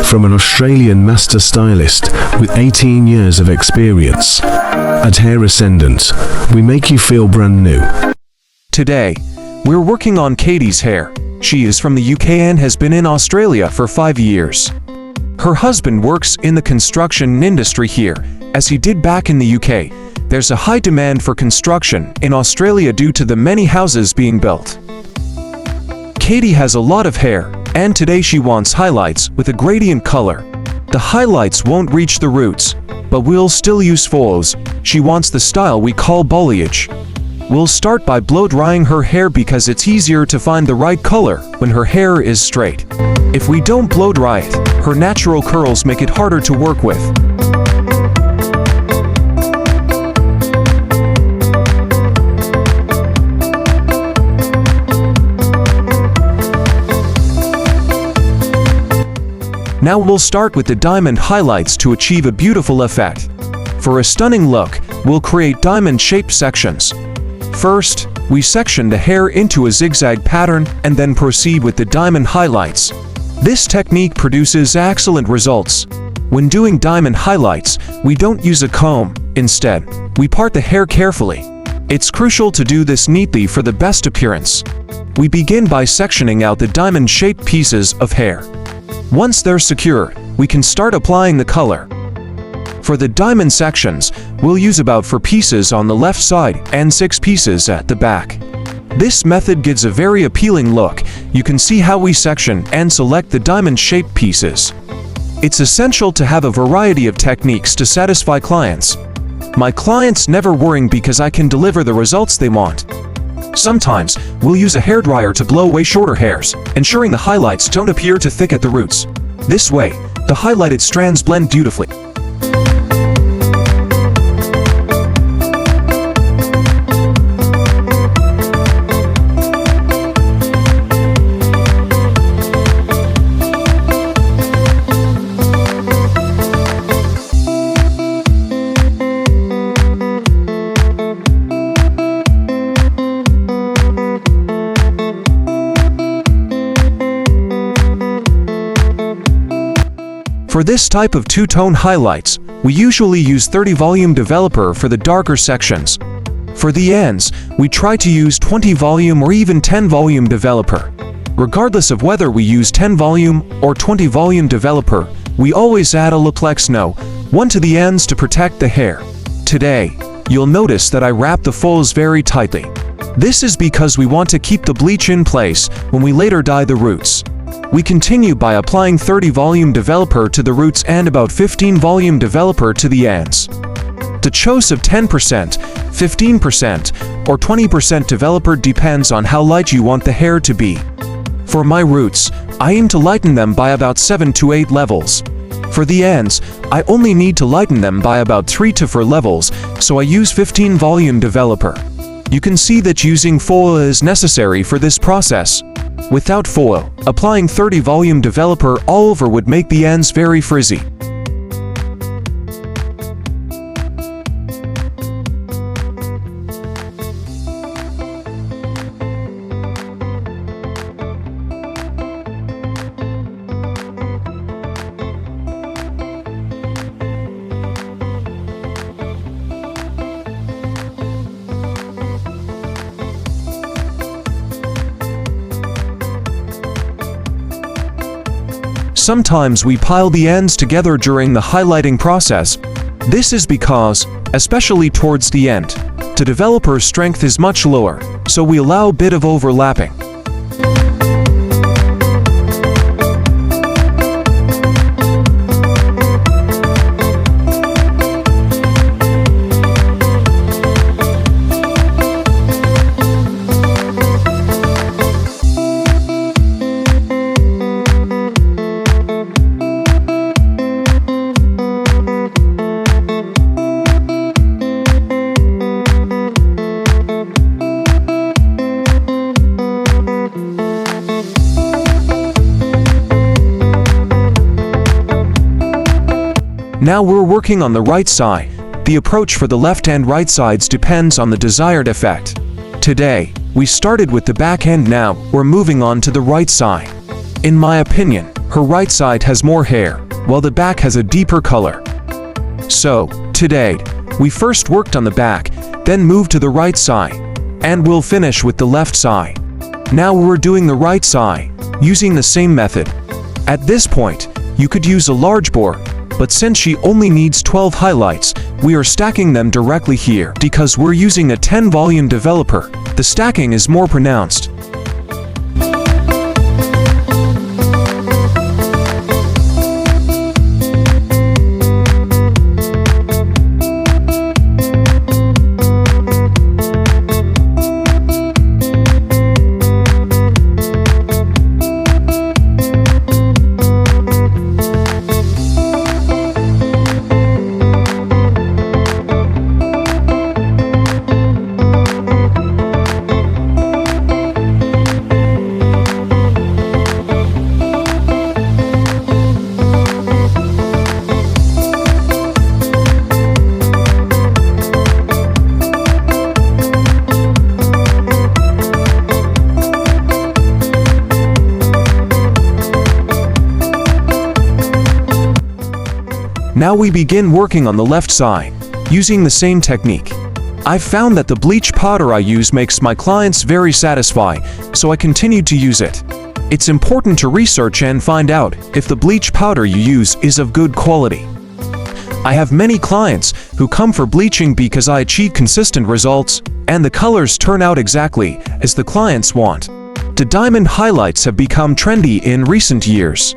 from an Australian master stylist with 18 years of experience. At Hair Ascendant, we make you feel brand new. Today, we're working on Kaity's hair. She is from the UK and has been in Australia for 5 years. Her husband works in the construction industry here, as he did back in the UK. There's a high demand for construction in Australia due to the many houses being built. Kaity has a lot of hair, and today she wants highlights with a gradient color. The highlights won't reach the roots, but we'll still use folds. She wants the style we call balayage. We'll start by blow drying her hair because it's easier to find the right color when her hair is straight. If we don't blow dry it, her natural curls make it harder to work with. Now we'll start with the diamond highlights to achieve a beautiful effect. For a stunning look, we'll create diamond-shaped sections. First, we section the hair into a zigzag pattern and then proceed with the diamond highlights. This technique produces excellent results. When doing diamond highlights, we don't use a comb. Instead, we part the hair carefully. It's crucial to do this neatly for the best appearance. We begin by sectioning out the diamond-shaped pieces of hair. Once they're secure, we can start applying the color. For the diamond sections, we'll use about 4 pieces on the left side and 6 pieces at the back. This method gives a very appealing look. You can see how we section and select the diamond-shaped pieces. It's essential to have a variety of techniques to satisfy clients. My clients never worry because I can deliver the results they want. Sometimes, we'll use a hairdryer to blow away shorter hairs, ensuring the highlights don't appear too thick at the roots. This way, the highlighted strands blend beautifully. For this type of two-tone highlights, we usually use 30 volume developer for the darker sections. For the ends, we try to use 20 volume or even 10 volume developer. Regardless of whether we use 10 volume or 20 volume developer, we always add Olaplex No. 1 to the ends to protect the hair. Today, you'll notice that I wrap the folds very tightly. This is because we want to keep the bleach in place when we later dye the roots. We continue by applying 30 volume developer to the roots and about 15 volume developer to the ends. The choice of 10%, 15%, or 20% developer depends on how light you want the hair to be. For my roots, I aim to lighten them by about 7 to 8 levels. For the ends, I only need to lighten them by about 3 to 4 levels, so I use 15 volume developer. You can see that using foil is necessary for this process. Without foil, applying 30 volume developer all over would make the ends very frizzy. Sometimes we pile the ends together during the highlighting process. This is because, especially towards the end, the developer's strength is much lower, so we allow a bit of overlapping. Now we're working on the right side. The approach for the left and right sides depends on the desired effect. Today, we started with the back end, now we're moving on to the right side. In my opinion, her right side has more hair, while the back has a deeper color. So, today, we first worked on the back, then moved to the right side, and we'll finish with the left side. Now we're doing the right side, using the same method. At this point, you could use a large bore, but since she only needs 12 highlights, we are stacking them directly here. Because we're using a 10 volume developer, the stacking is more pronounced. Now we begin working on the left side, using the same technique. I've found that the bleach powder I use makes my clients very satisfied, so I continued to use it. It's important to research and find out if the bleach powder you use is of good quality. I have many clients who come for bleaching because I achieve consistent results, and the colors turn out exactly as the clients want. The diamond highlights have become trendy in recent years.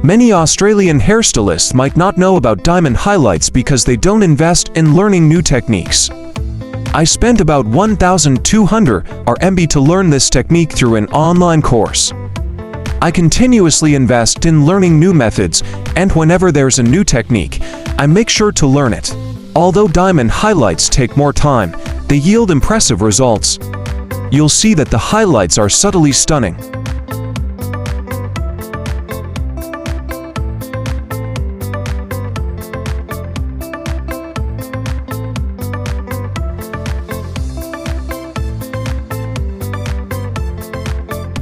Many Australian hairstylists might not know about diamond highlights because they don't invest in learning new techniques. I spent about 1,200 RMB to learn this technique through an online course. I continuously invest in learning new methods, and whenever there's a new technique, I make sure to learn it. Although diamond highlights take more time, they yield impressive results. You'll see that the highlights are subtly stunning.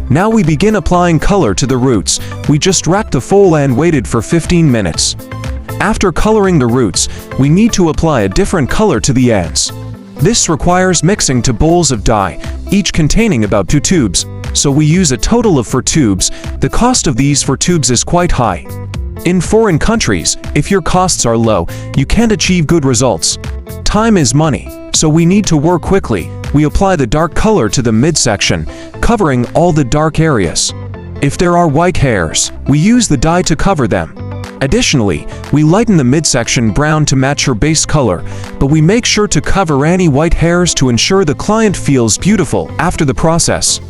Now we begin applying color to the roots. We just wrapped the foil and waited for 15 minutes. After coloring the roots, we need to apply a different color to the ends. This requires mixing 2 bowls of dye, each containing about 2 tubes, so we use a total of 4 tubes. The cost of these 4 tubes is quite high. In foreign countries, if your costs are low, you can't achieve good results. Time is money, so we need to work quickly. We apply the dark color to the midsection, covering all the dark areas. If there are white hairs, we use the dye to cover them. Additionally, we lighten the midsection brown to match her base color, but we make sure to cover any white hairs to ensure the client feels beautiful after the process.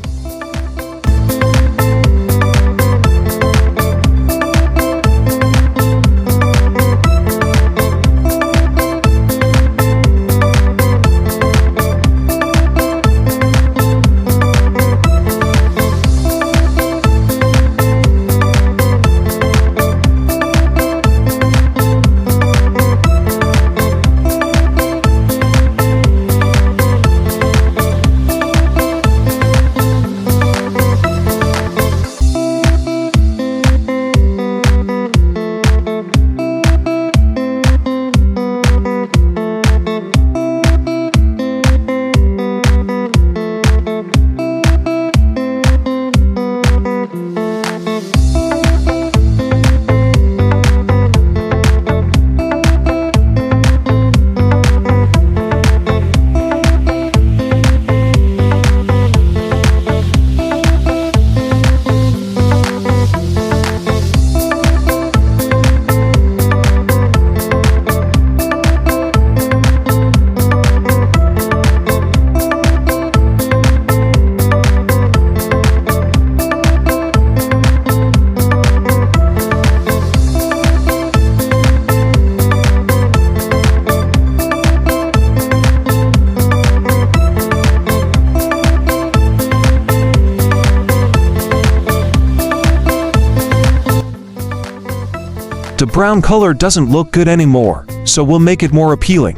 The brown color doesn't look good anymore, so we'll make it more appealing.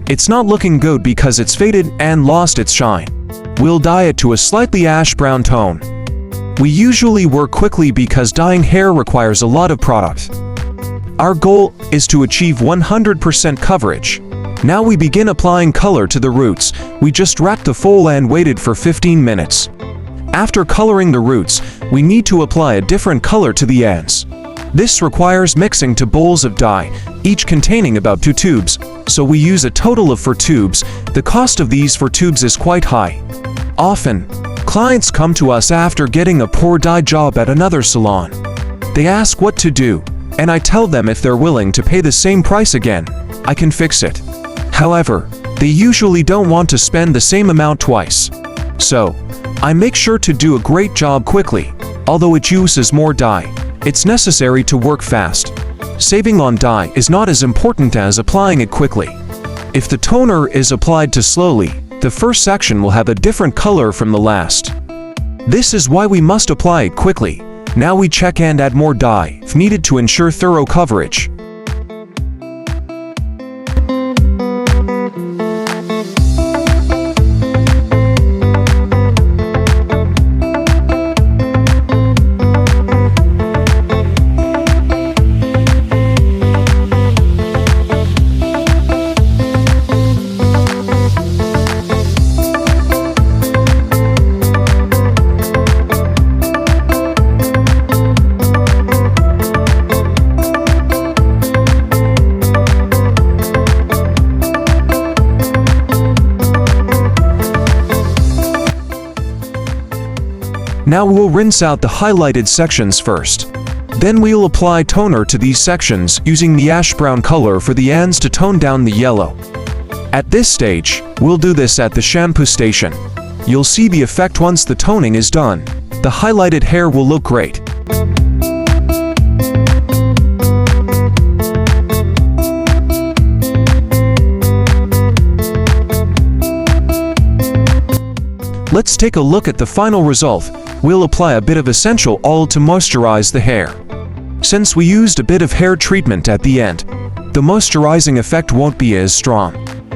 It's not looking good because it's faded and lost its shine. We'll dye it to a slightly ash brown tone. We usually work quickly because dyeing hair requires a lot of product. Our goal is to achieve 100% coverage. Now we begin applying color to the roots. We just wrapped the foil and waited for 15 minutes. After coloring the roots, we need to apply a different color to the ends. This requires mixing 2 bowls of dye, each containing about 2 tubes, so we use a total of 4 tubes. The cost of these 4 tubes is quite high. Often, clients come to us after getting a poor dye job at another salon. They ask what to do, and I tell them if they're willing to pay the same price again, I can fix it. However, they usually don't want to spend the same amount twice. So, I make sure to do a great job quickly. Although it uses more dye, it's necessary to work fast. Saving on dye is not as important as applying it quickly. If the toner is applied too slowly, the first section will have a different color from the last. This is why we must apply it quickly. Now we check and add more dye if needed to ensure thorough coverage. Now we'll rinse out the highlighted sections first. Then we'll apply toner to these sections using the ash brown color for the ends to tone down the yellow. At this stage, we'll do this at the shampoo station. You'll see the effect once the toning is done. The highlighted hair will look great. Let's take a look at the final result. We'll apply a bit of essential oil to moisturize the hair. Since we used a bit of hair treatment at the end, the moisturizing effect won't be as strong.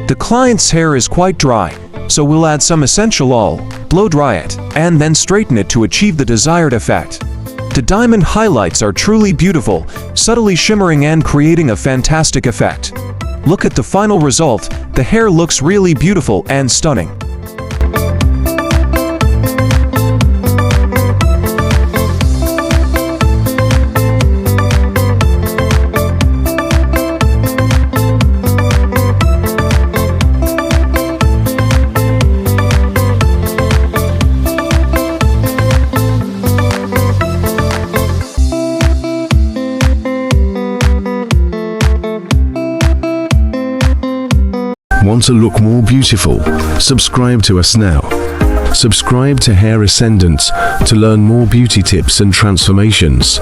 The client's hair is quite dry, so we'll add some essential oil, blow dry it, and then straighten it to achieve the desired effect. The diamond highlights are truly beautiful, subtly shimmering and creating a fantastic effect. Look at the final result. The hair looks really beautiful and stunning. Want to look more beautiful? Subscribe to us now. Subscribe to Hair Ascendant to learn more beauty tips and transformations.